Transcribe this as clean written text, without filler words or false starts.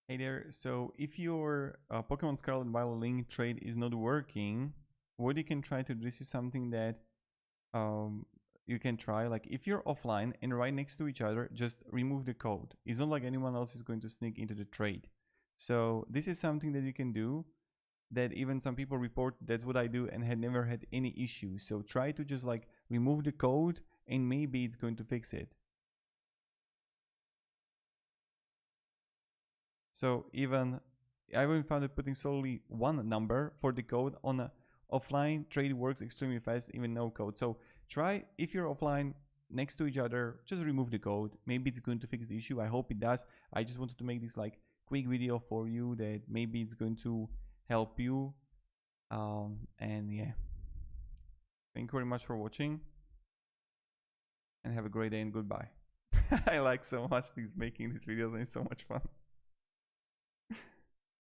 Hey there, so if your Pokemon Scarlet Violet Link trade is not working, what you can try to do, this is something that you can try. Like if you're offline and right next to each other, just remove the code. It's not like anyone else is going to sneak into the trade. So this is something that you can do, that even some people report that's what I do and had never had any issues. So try to just like remove the code and maybe it's going to fix it. So even I even found that putting solely one number for the code on a offline trade works extremely fast, even no code. So try, if you're offline next to each other, just remove the code. Maybe it's going to fix the issue. I hope it does. I just wanted to make this like quick video for you that maybe it's going to help you. And yeah, thank you very much for watching and have a great day and goodbye. I like so much making these videos and it's so much fun.